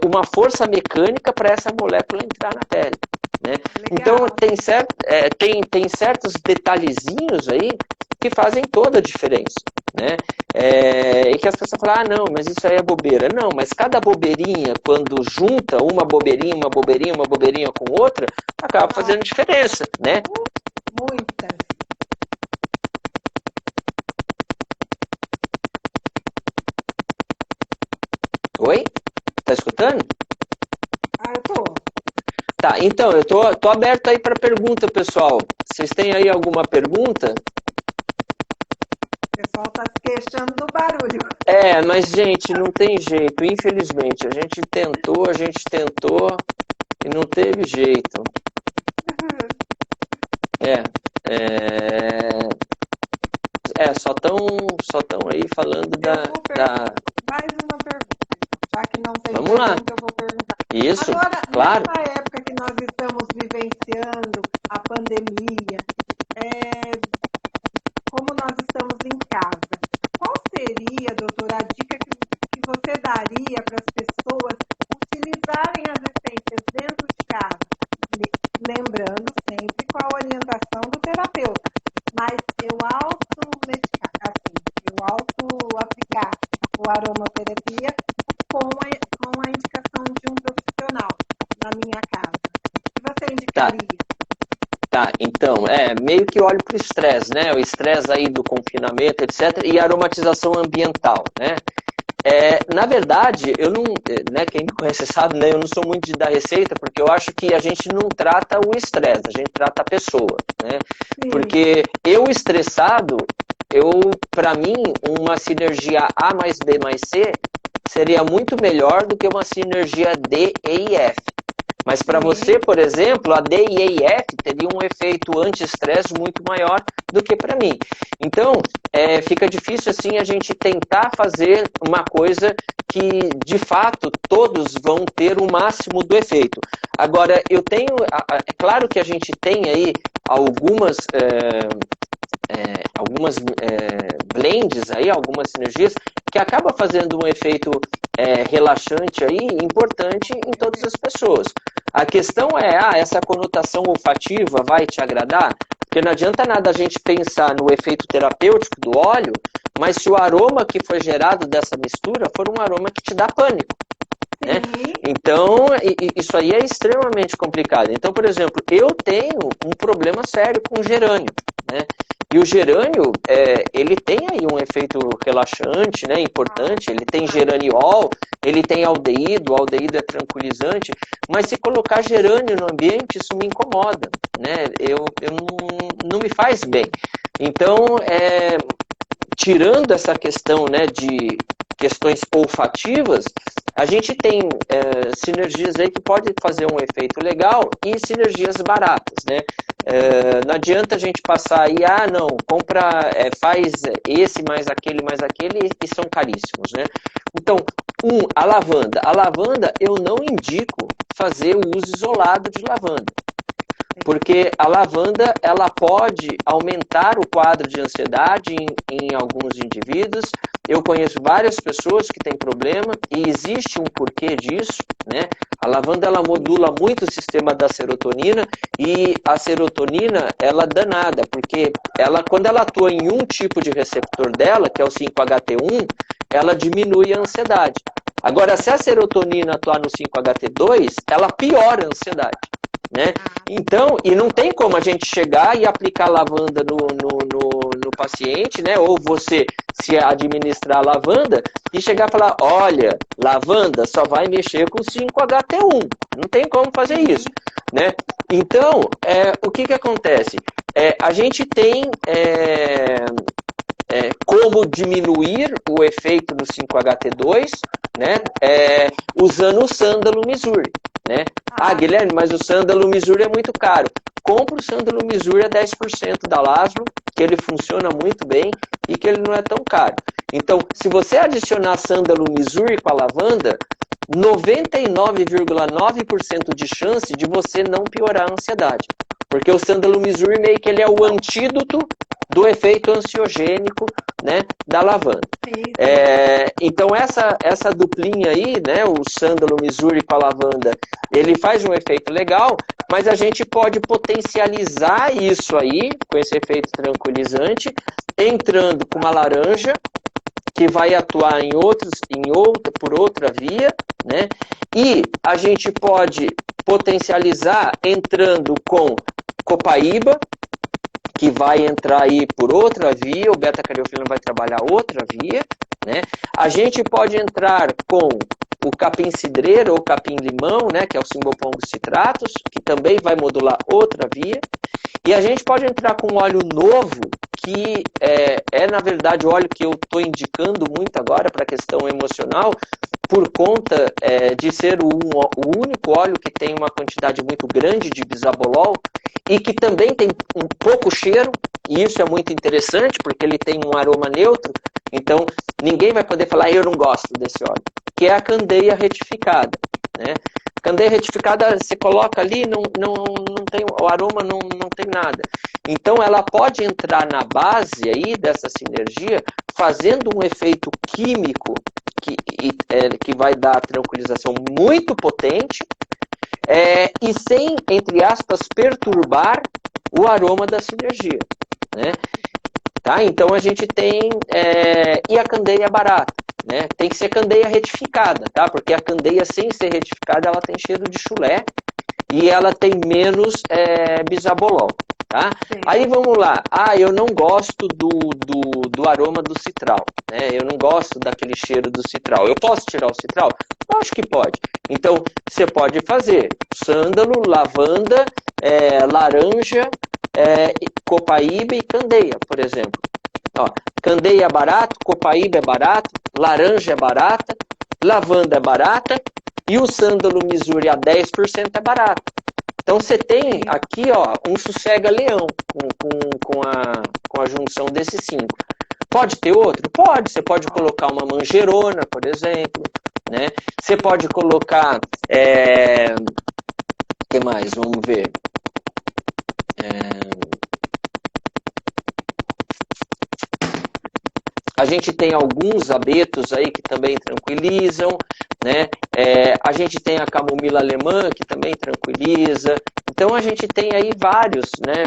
uma força mecânica para essa molécula entrar na pele, né? Legal. Então, tem certos detalhezinhos aí que fazem toda a diferença, né? E que as pessoas falam, não, mas isso aí é bobeira. Não, mas cada bobeirinha, quando junta uma bobeirinha com outra, acaba fazendo diferença, né? Muitas. Oi? Tá escutando? Eu tô. Tá, então, eu tô aberto aí para pergunta, pessoal. Vocês têm aí alguma pergunta? O pessoal tá se queixando do barulho. Mas, gente, não tem jeito, infelizmente. A gente tentou e não teve jeito. Só tão aí falando Mais uma pergunta. Já que não tem Vamos lá. pergunta, eu vou perguntar. Isso, Agora, claro. nessa época que nós estamos vivenciando a pandemia, como nós estamos em casa, qual seria, doutora, a dica que você daria para as pessoas utilizarem as essências dentro de casa? Lembrando sempre com a orientação do terapeuta, mas eu auto-aplicar o aromaterapia com a indicação de um profissional na minha casa. O que você indicaria? Tá, então, meio que olho para o estresse, né? O estresse aí do confinamento, etc. E a aromatização ambiental, né? Na verdade, eu não, né, quem me conhece sabe, né, eu não sou muito de dar receita, porque eu acho que a gente não trata o estresse, a gente trata a pessoa, né? Porque eu estressado, para mim, uma sinergia A mais B mais C seria muito melhor do que uma sinergia D, E e F. Mas para você, por exemplo, a D, E e F teria um efeito anti-estresse muito maior do que para mim. Então, fica difícil assim a gente tentar fazer uma coisa que, de fato, todos vão ter o máximo do efeito. Agora, é claro que a gente tem aí algumas blends aí, algumas sinergias que acaba fazendo um efeito relaxante aí importante em todas as pessoas. A questão essa conotação olfativa vai te agradar? Porque não adianta nada a gente pensar no efeito terapêutico do óleo, mas se o aroma que foi gerado dessa mistura for um aroma que te dá pânico. Né? Então, isso aí é extremamente complicado. Então, por exemplo, eu tenho um problema sério com gerânio, né? E o gerânio, ele tem aí um efeito relaxante, né, importante, ele tem geraniol, ele tem aldeído, o aldeído é tranquilizante, mas se colocar gerânio no ambiente, isso me incomoda, né? Não me faz bem. Então, tirando essa questão, né, de questões olfativas, a gente tem sinergias aí que podem fazer um efeito legal e sinergias baratas, né? Não adianta a gente passar aí, não, compra, faz esse mais aquele e são caríssimos, né? Então, a lavanda. A lavanda eu não indico fazer o uso isolado de lavanda. Porque a lavanda, ela pode aumentar o quadro de ansiedade em alguns indivíduos. Eu conheço várias pessoas que têm problema e existe um porquê disso, né? A lavanda, ela modula muito o sistema da serotonina e a serotonina, ela é danada, porque quando ela atua em um tipo de receptor dela, que é o 5-HT1, ela diminui a ansiedade. Agora, se a serotonina atuar no 5-HT2, ela piora a ansiedade. Né? Então, e não tem como a gente chegar e aplicar lavanda no paciente, né? Ou você se administrar lavanda e chegar e falar, olha, lavanda só vai mexer com 5-HT1. Não tem como fazer isso, né? Então, o que acontece? A gente tem como diminuir o efeito do 5-HT2, né? Usando o sândalo misuri. Né? Guilherme, mas o sândalo misuri é muito caro. Compra o sândalo misuri a 10% da Laszlo, que ele funciona muito bem e que ele não é tão caro. Então, se você adicionar sândalo misuri com a lavanda, 99,9% de chance de você não piorar a ansiedade. Porque o sândalo misuri meio que ele é o antídoto do efeito ansiogênico, né, da lavanda. Então essa duplinha aí, né, o sândalo misuri com a lavanda, ele faz um efeito legal, mas a gente pode potencializar isso aí, com esse efeito tranquilizante, entrando com uma laranja, que vai atuar por outra via, né? E a gente pode potencializar entrando com copaíba, que vai entrar aí por outra via, o beta-cariofilina vai trabalhar outra via, né? A gente pode entrar com o capim-cidreira ou capim-limão, né, que é o Cymbopogon citratus, que também vai modular outra via. E a gente pode entrar com um óleo novo, que na verdade, o óleo que eu estou indicando muito agora para a questão emocional, por conta de ser o único óleo que tem uma quantidade muito grande de bisabolol e que também tem um pouco cheiro, e isso é muito interessante, porque ele tem um aroma neutro, então ninguém vai poder falar, eu não gosto desse óleo, que é a candeia retificada, né? Candeia retificada, você coloca ali, não tem, o aroma não tem nada. Então, ela pode entrar na base aí dessa sinergia, fazendo um efeito químico que vai dar tranquilização muito potente e sem, entre aspas, perturbar o aroma da sinergia, né? Tá? Então, a gente tem... e a candeia é barata. Né? Tem que ser candeia retificada, tá? Porque a candeia sem ser retificada, ela tem cheiro de chulé e ela tem menos bisabolol, tá? Aí vamos lá. Eu não gosto do aroma do citral, né? Eu não gosto daquele cheiro do citral. Eu posso tirar o citral? Eu acho que pode. Então, você pode fazer sândalo, lavanda, laranja, copaíba e candeia, por exemplo. Ó, candeia é barato, copaíba é barato, laranja é barata, lavanda é barata e o sândalo misuri a 10% é barato. Então você tem aqui, ó, um sossega-leão com a junção desses 5. Pode ter outro? Pode. Você pode colocar uma manjerona, por exemplo, né? Você pode colocar... que mais? Vamos ver. A gente tem alguns abetos aí que também tranquilizam, né? A gente tem a camomila alemã que também tranquiliza. Então a gente tem aí vários, né?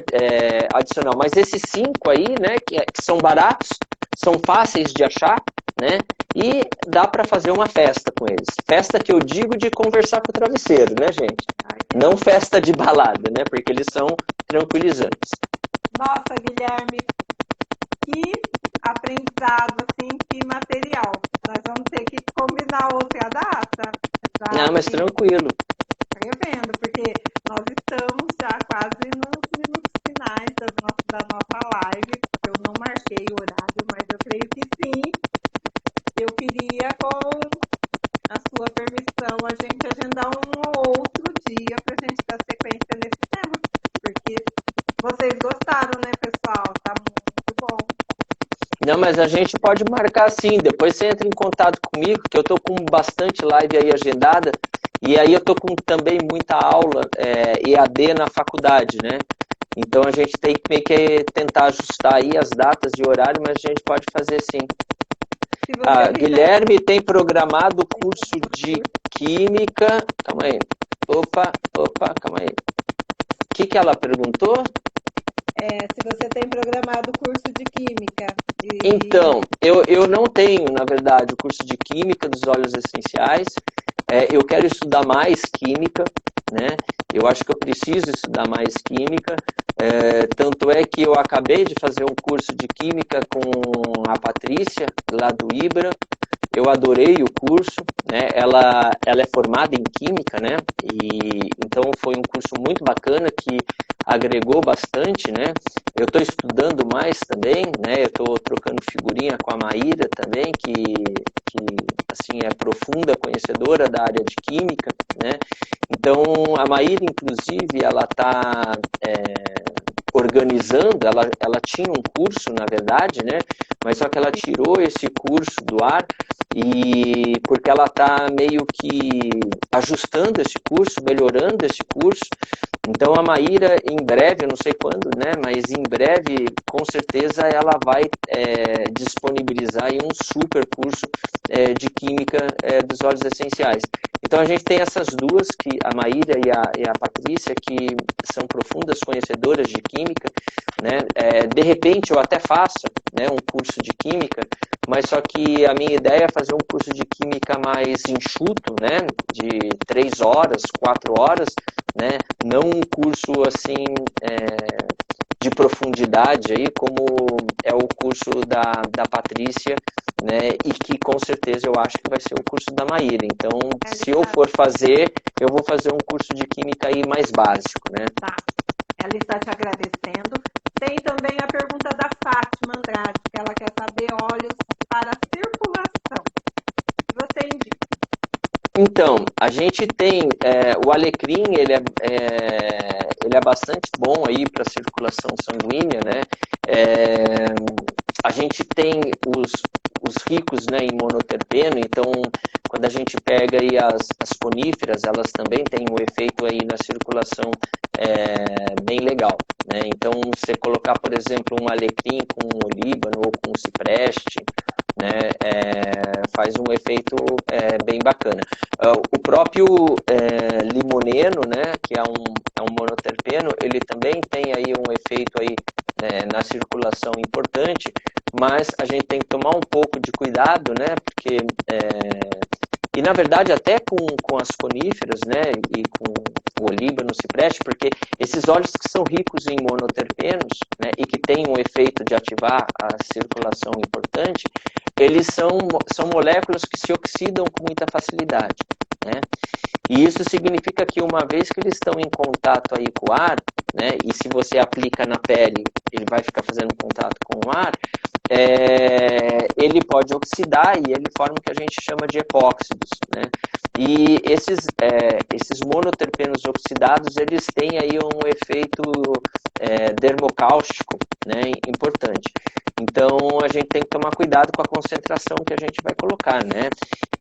Adicional. Mas esses 5 aí, né? Que são baratos, são fáceis de achar, né? E dá para fazer uma festa com eles. Festa que eu digo de conversar com o travesseiro, né, gente? Não festa de balada, né? Porque eles são tranquilizantes. Nossa, Guilherme, que aprendizado, assim, que material. Nós vamos ter que combinar outra data. Não, mas tranquilo. Escrevendo, porque nós estamos já quase nos minutos finais da nossa live. Eu não marquei o horário, mas eu creio que sim. Eu queria, com a sua permissão, a gente agendar um outro dia para a gente dar sequência nesse tema. Porque vocês gostaram, né, pessoal? Tá muito bom. Não, mas a gente pode marcar sim. Depois você entra em contato comigo, que eu tô com bastante live aí agendada. E aí eu tô com também muita aula EAD na faculdade, né? Então a gente tem que meio que tentar ajustar aí as datas e horário, mas a gente pode fazer sim. Guilherme tem programado o curso de Química. Calma aí. Opa, calma aí. O que ela perguntou? Se você tem programado o curso de Química. Então, eu não tenho, na verdade, o curso de Química dos óleos essenciais. Eu quero estudar mais Química, né? Eu acho que eu preciso estudar mais Química. Tanto é que eu acabei de fazer um curso de Química com a Patrícia, lá do Ibra. Eu adorei o curso, né? Ela é formada em Química, né? E então foi um curso muito bacana que agregou bastante, né? Eu estou estudando mais também, né? Eu estou trocando figurinha com a Maíra também, que assim, é profunda conhecedora da área de Química, né? Então, a Maíra, inclusive, ela está organizando, ela tinha um curso, na verdade, né? Mas só que ela tirou esse curso do ar e porque ela está meio que ajustando esse curso, melhorando esse curso. Então a Maíra, em breve, eu não sei quando, né? Mas em breve, com certeza, ela vai disponibilizar aí um super curso de química dos óleos essenciais. Então a gente tem essas duas, que a Maíra e a Patrícia, que são profundas conhecedoras de química, né? De repente eu até faço, né, um curso de química, mas só que a minha ideia é fazer um curso de química mais enxuto, né, de 3 horas, 4 horas, né, não um curso assim de profundidade aí, como é o curso da Patrícia, né, e que com certeza eu acho que vai ser o curso da Maíra. Então, se eu for fazer, eu vou fazer um curso de química aí mais básico, né? Tá. Ela está te agradecendo. Tem também a pergunta da Fátima Andrade, que ela quer saber óleos para circulação. O que você indica? Então, a gente tem o alecrim, ele é bastante bom aí para circulação sanguínea, né? A gente tem os ricos, né, em monoterpeno, então quando a gente pega aí as coníferas, elas também têm um efeito aí na circulação bem legal, né? Então, você colocar, por exemplo, um alecrim com um olíbano ou com um cipreste, né, faz um efeito bem bacana. O próprio limoneno, né, que é um monoterpeno, ele também tem aí um efeito aí, na circulação importante, mas a gente tem que tomar um pouco de cuidado, né, porque e na verdade até com as coníferas, né, e com o olíbano, o cipreste, porque esses óleos que são ricos em monoterpenos, né, e que têm um efeito de ativar a circulação importante, eles são moléculas que se oxidam com muita facilidade, né? E isso significa que uma vez que eles estão em contato aí com o ar, né, e se você aplica na pele, ele vai ficar fazendo contato com o ar, ele pode oxidar e ele forma o que a gente chama de epóxidos, né? E esses monoterpenos oxidados, eles têm aí um efeito dermocáustico, né, importante. Então, a gente tem que tomar cuidado com a concentração que a gente vai colocar, né?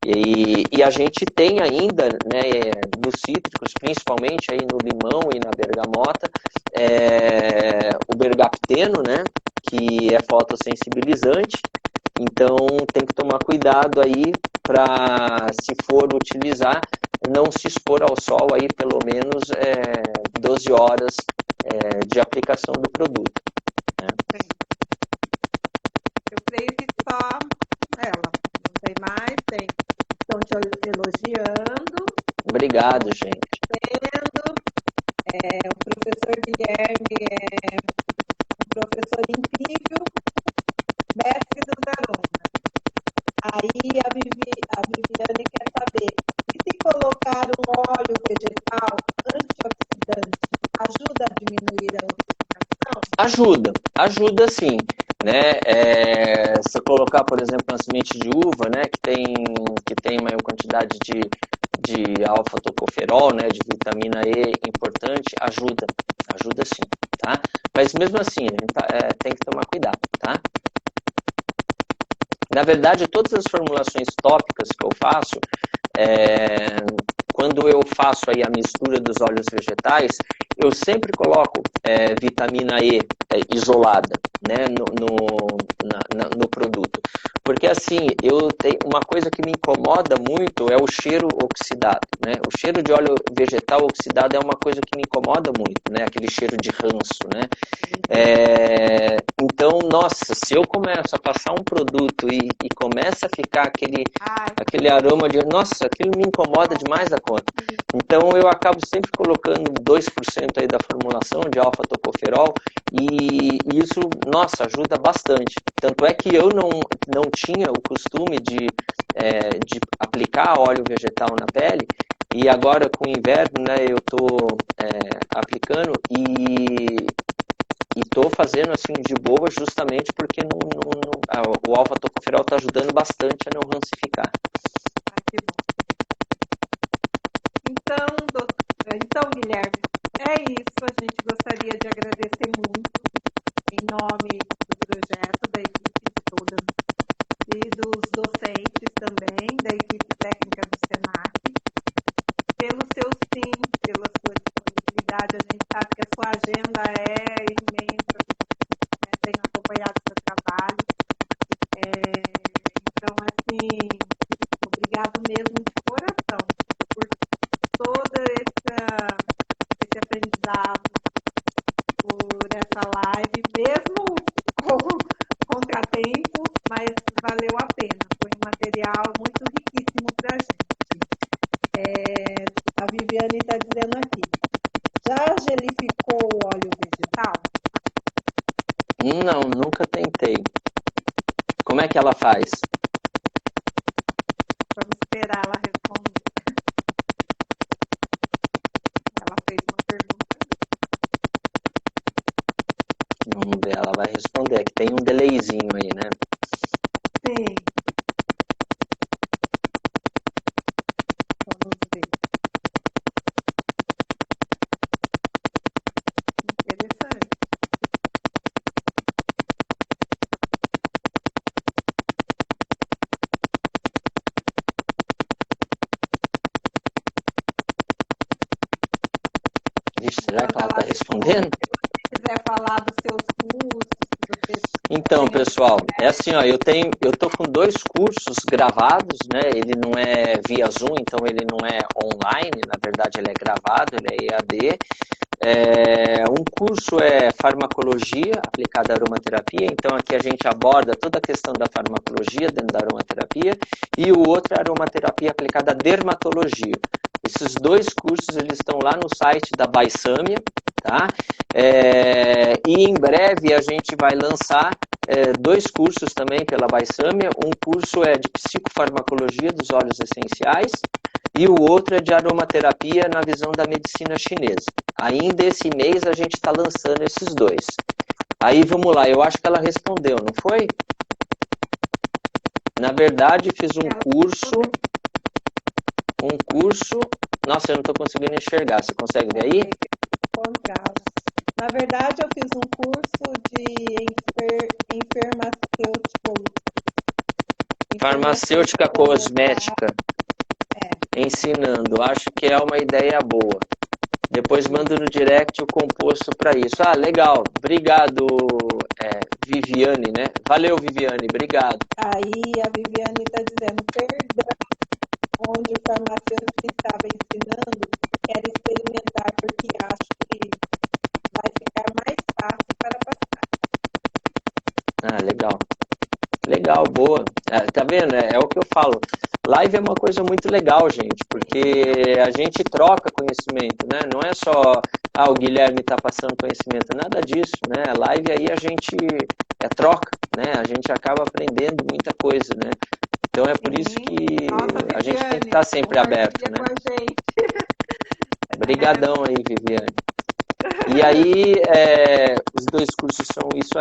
E a gente tem ainda, né, nos cítricos, principalmente aí no limão e na bergamota, o bergapteno, né, que é fotossensibilizante. Então, tem que tomar cuidado aí para, se for utilizar, não se expor ao sol aí pelo menos 12 horas de aplicação do produto. Né? Eu creio que só ela. Não tem mais, tem. Estão te elogiando. Obrigado, gente. O professor Guilherme é um professor incrível, mestre dos alunos. Aí a Viviane quer saber, e se colocar um óleo vegetal antioxidante, ajuda a diminuir a oxidação? Ajuda sim, né? Se colocar, por exemplo, uma semente de uva, né, que tem maior quantidade de alfa-tocoferol, né, de vitamina E importante, ajuda sim, tá? Mas mesmo assim, a gente tem que tomar cuidado, tá? Na verdade, todas as formulações tópicas que eu faço, quando eu faço aí a mistura dos óleos vegetais, eu sempre coloco vitamina E isolada, né, no produto. Porque assim, uma coisa que me incomoda muito é o cheiro oxidado, né? O cheiro de óleo vegetal oxidado é uma coisa que me incomoda muito, né? Aquele cheiro de ranço, né? Então, nossa, se eu começo a passar um produto e começa a ficar aquele aroma de... Nossa, aquilo me incomoda demais da conta. Então, eu acabo sempre colocando 2% aí da formulação de alfa-tocoferol e isso, nossa, ajuda bastante. Tanto é que eu não tinha o costume de aplicar óleo vegetal na pele e agora com o inverno, né, eu estou aplicando e estou fazendo assim de boa justamente porque o alfa-tocoferol está ajudando bastante a não rancificar. Que bom. Então, Guilherme, é isso, a gente gostaria de agradecer muito, em nome do projeto, da equipe toda e dos docentes também, da equipe técnica do SENAC, pelo seu sim, pela sua disponibilidade. A gente sabe que a sua agenda é imensa, né? Tenho acompanhado o seu trabalho. Então, assim, obrigado mesmo de coração por todo esse aprendizado, por essa live, mesmo com contratempos, mas valeu a pena. Foi um material muito riquíssimo para a gente. A Viviane está dizendo aqui, já gelificou o óleo vegetal? Não, nunca tentei. Como é que ela faz? Vamos esperar ela responder. Ela fez uma pergunta. Vamos ver, ela vai responder. Que tem um delayzinho aí, né? Sim. Vamos ver. Interessante. Ixi, será que ela está respondendo? Se quiser falar dos seus cursos. Então, pessoal, é assim, ó, eu tô com 2 cursos gravados, né? Ele não é via Zoom, então ele não é online, na verdade ele é gravado, ele é EAD. Um curso é farmacologia aplicada à aromaterapia, então aqui a gente aborda toda a questão da farmacologia dentro da aromaterapia, e o outro é aromaterapia aplicada à dermatologia. Esses 2 cursos eles estão lá no site da Baisâmia, tá? E em breve a gente vai lançar 2 cursos também pela Baisâmia. Um curso é de psicofarmacologia dos óleos essenciais e o outro é de aromaterapia na visão da medicina chinesa. Ainda esse mês a gente está lançando esses 2. Aí vamos lá, eu acho que ela respondeu, não foi? Na verdade, fiz um curso. Nossa, eu não estou conseguindo enxergar. Você consegue ver aí? Na verdade, eu fiz um curso de farmacêutica cosmética. Ensinando. Acho que é uma ideia boa. Depois mando no direct o composto para isso. Ah, legal. Obrigado, Viviane, né? Valeu, Viviane. Obrigado. Aí a Viviane está dizendo, perdão, onde o farmacêutico estava ensinando, quero experimentar porque acho que vai ficar mais fácil para passar. Ah, legal. Legal, boa. Tá vendo? É o que eu falo. Live é uma coisa muito legal, gente, porque a gente troca conhecimento, né? Não é só, o Guilherme está passando conhecimento, nada disso, né? A live aí a gente troca, né? A gente acaba aprendendo muita coisa, né? Então é por isso que a gente tem que estar sempre aberto, né? Obrigadão aí, Viviane. E aí, os 2 cursos são isso,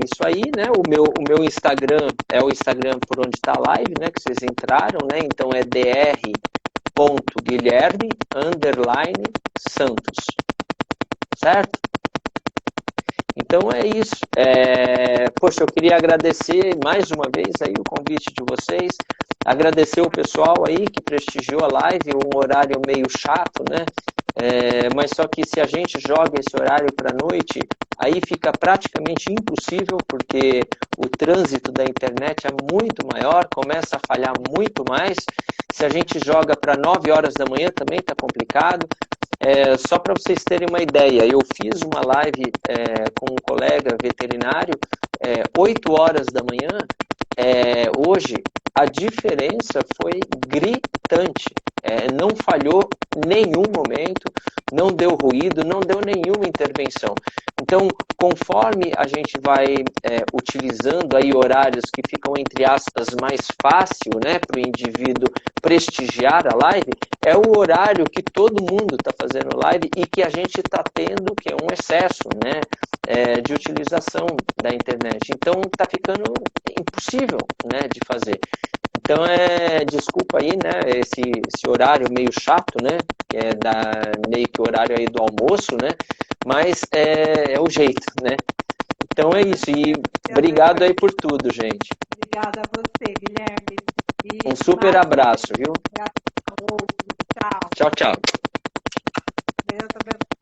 isso aí, né? O meu Instagram é o Instagram por onde está a live, né? Que vocês entraram, né? Então é dr.guilherme_santos, certo? Então é isso. Poxa, eu queria agradecer mais uma vez aí o convite de vocês, agradecer o pessoal aí que prestigiou a live, um horário meio chato, né? Mas só que se a gente joga esse horário para a noite, aí fica praticamente impossível, porque o trânsito da internet é muito maior, começa a falhar muito mais. Se a gente joga para 9 horas da manhã, também está complicado. Só para vocês terem uma ideia, eu fiz uma live com um colega veterinário, 8 horas da manhã. Hoje, a diferença foi gritante. Não falhou nenhum momento, não deu ruído, não deu nenhuma intervenção. Então, conforme a gente vai utilizando aí horários que ficam, entre aspas, mais fácil, né, para o indivíduo prestigiar a live, é o horário que todo mundo está fazendo live e que a gente está tendo, que é um excesso, né, de utilização da internet. Então, está ficando impossível, né, de fazer. Então, desculpa aí, né, esse horário meio chato, né, que é meio que o horário aí do almoço, né? Mas é o jeito, né? Então é isso. E obrigado aí por tudo, gente. Obrigada a você, Guilherme. E Um super abraço, viu? Tchau. Tchau, tchau. Deus abençoe.